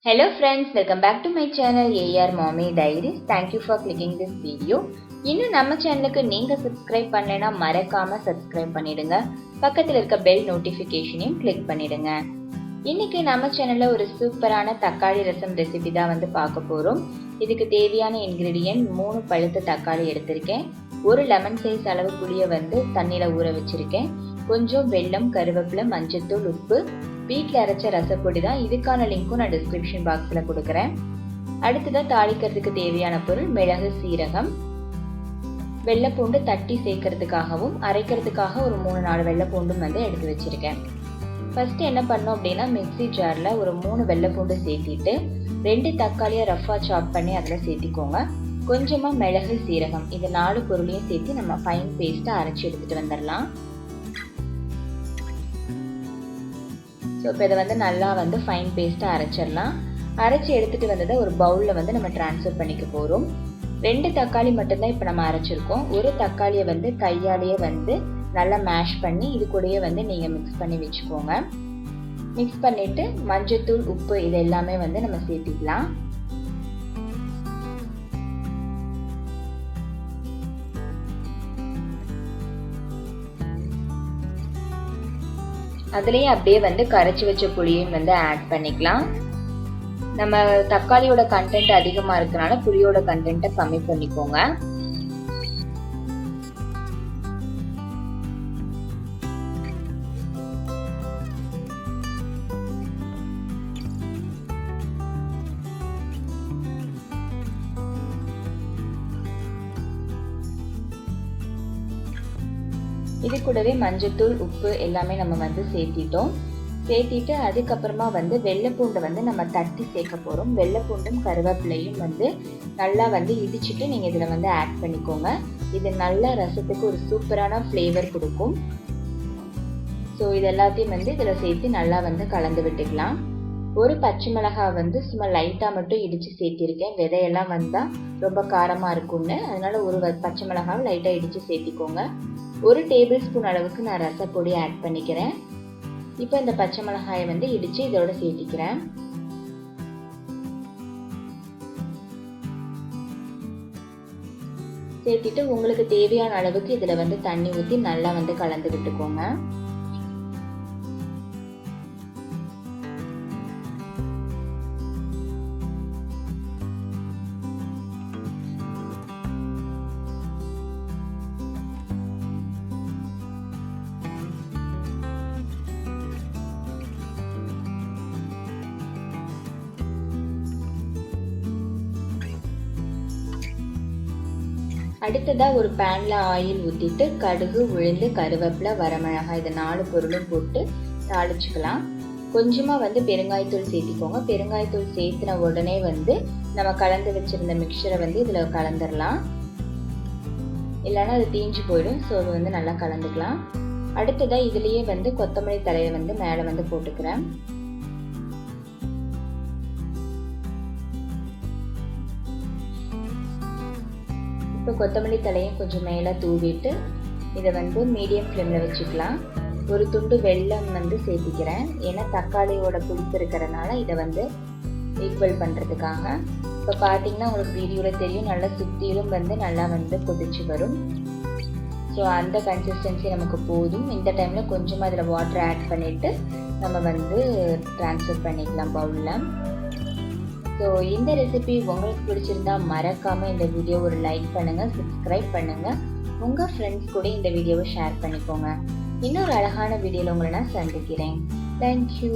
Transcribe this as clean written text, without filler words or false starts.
Hello friends, welcome back to my channel AR Mommy Diaries. Thank you for clicking this video. இன்னும் நம்ம சேனலுக்கு நீங்க subscribe பண்ணலைனா மறக்காம subscribe பண்ணிடுங்க. பக்கத்துல இருக்க bell notificationையும் click பண்ணிடுங்க. இன்னைக்கு நம்ம சேனல்ல ஒரு சூப்பரான தக்காளி ரசம் ரெசிபி தான் வந்து பார்க்க போறோம். இதுக்கு தேவையான இன்கிரிடியன்ட் 3 பழுத்த தக்காளி எடுத்திருக்கேன். ஒரு லெமன் சைஸ் அளவு புளிய வந்து தண்ணில ஊற வச்சிருக்கேன். கொஞ்சம் வெல்லம், கருவேப்பிலை, மஞ்சள்தூள், உப்பு, வீட்டில் அரைச்ச ரசப்பொடி தான். இதுக்கான லிங்க்கும் நான் டிஸ்கிரிப்ஷன் பாக்ஸில் கொடுக்குறேன். அடுத்ததான் தாளிக்கிறதுக்கு தேவையான பொருள் மிளகு, சீரகம், வெள்ளைப்பூண்டு தட்டி சேர்க்கறதுக்காகவும் அரைக்கிறதுக்காக ஒரு 3-4 வெள்ளைப்பூண்டும் வந்து எடுத்து வச்சிருக்கேன். ஃபர்ஸ்ட் என்ன பண்ணோம் அப்படின்னா மிக்ஸி ஜாரில் ஒரு 3 வெள்ளைப்பூண்டு சேர்த்திட்டு 2 தக்காளியை ரஃபாக சாப் பண்ணி அதில் சேர்த்திக்கோங்க. கொஞ்சமாக மிளகு, சீரகம், இது 4 பொருளையும் சேர்த்து நம்ம ஃபைன் பேஸ்ட்டாக அரைச்சி எடுத்துகிட்டு வந்துடலாம். ஸோ இப்போ இதை வந்து நல்லா வந்து ஃபைன் பேஸ்ட்டாக அரைச்சிடலாம். அரைச்சி எடுத்துகிட்டு வந்ததை ஒரு பவுலில் வந்து நம்ம ட்ரான்ஸ்ஃபர் பண்ணிக்க போகிறோம். 2 தக்காளி மட்டும்தான் இப்போ நம்ம அரைச்சிருக்கோம். ஒரு தக்காளியை வந்து கையாலேயே வந்து நல்லா மேஷ் பண்ணி இது கூடயே வந்து நீங்கள் மிக்ஸ் பண்ணி வச்சுக்கோங்க. மிக்ஸ் பண்ணிவிட்டு மஞ்சள்தூள், உப்பு இது எல்லாமே வந்து நம்ம சேர்த்திக்கலாம். அதுலேயே அப்படியே வந்து கரைச்சி வச்ச புளியையும் வந்து ஆட் பண்ணிக்கலாம். நம்ம தக்காளியோட கண்டென்ட் அதிகமாக இருக்கனால புளியோட கண்டென்ட்டை கம்மி பண்ணிக்கோங்க. இது கூடவே மஞ்சள்தூள், உப்பு எல்லாமே நம்ம வந்து சேர்த்திட்டு அதுக்கப்புறமா வந்து வெள்ளைப்பூண்டை வந்து நம்ம தட்டி சேர்க்க போகிறோம். வெள்ளைப்பூண்டும் கருவேப்பிலையும் வந்து நல்லா வந்து இடிச்சிட்டு நீங்கள் இதில் வந்து ஆட் பண்ணிக்கோங்க. இது நல்ல ரசத்துக்கு ஒரு சூப்பரான ஃப்ளேவர் கொடுக்கும். ஸோ இது எல்லாத்தையும் வந்து இதில் சேர்த்து நல்லா வந்து கலந்து விட்டுக்கலாம். ஒரு பச்சை மிளகாய் வந்து சும்மா லைட்டாக மட்டும் இடித்து சேர்த்திருக்கேன். விதையெல்லாம் வந்தால் ரொம்ப காரமாக இருக்கும்னு, அதனால ஒரு பச்சை மிளகாவை லைட்டாக இடித்து சேர்த்திக்கோங்க. 1 டேபிள் ஸ்பூன் அளவுக்கு நான் ரசப்பொடி ஆட் பண்ணிக்கிறேன். இப்போ இந்த பச்சை மிளகாயை வந்து இடித்து இதோட சேர்த்திக்கிறேன். சேர்த்திட்டு உங்களுக்கு தேவையான அளவுக்கு இதில் வந்து தண்ணி ஊற்றி நல்லா வந்து கலந்து விட்டுக்கோங்க. அடுத்ததாக ஒரு பேனில் ஆயில் ஊற்றிட்டு கடுகு, உளுந்து, கருவேப்பிலை, வரமிளகாய் இது 4 பொருளும் போட்டு தாளிச்சுக்கலாம். கொஞ்சமாக வந்து பெருங்காயத்தூள் சேர்த்திக்கோங்க. பெருங்காயத்தூள் சேர்த்துன உடனே வந்து நம்ம கலந்து வச்சுருந்த மிக்சரை வந்து இதில் கலந்துடலாம், இல்லைன்னா அது தீஞ்சு போயிடும். ஸோ அது வந்து நல்லா கலந்துக்கலாம். அடுத்ததாக இதுலேயே வந்து கொத்தமல்லி தழையை வந்து மேலே வந்து போட்டுக்கிறேன். இப்போ கொத்தமல்லி தலையும் கொஞ்சம் மேலே தூவிட்டு இதை வந்து மீடியம் ஃப்ளேமில் வச்சுக்கலாம். ஒரு துண்டு வெல்லம் வந்து சேர்த்திக்கிறேன், ஏன்னா தக்காளியோட புளிப்பு இருக்கிறனால இதை வந்து ஈக்குவல் பண்ணுறதுக்காக. இப்போ பார்த்தீங்கன்னா உங்களுக்கு வீடியோவில் தெரியும், நல்லா சுற்றிலும் வந்து நல்லா வந்து கொதிச்சு வரும். ஸோ அந்த கன்சிஸ்டன்சி நமக்கு போதும். இந்த டைமில் கொஞ்சமாக அதில் வாட்டர் ஆட் பண்ணிவிட்டு நம்ம வந்து ட்ரான்ஸ்ஃபர் பண்ணிக்கலாம் பவுலில். ஸோ இந்த ரெசிபி உங்களுக்கு பிடிச்சிருந்தா மறக்காமல் இந்த வீடியோ ஒரு லைக் பண்ணுங்கள், சப்ஸ்கிரைப் பண்ணுங்கள், உங்கள் ஃப்ரெண்ட்ஸ் கூட இந்த வீடியோவை ஷேர் பண்ணிக்கோங்க. இன்னொரு அழகான வீடியோவில் உங்களை நான் சந்திக்கிறேன். தேங்க்யூ.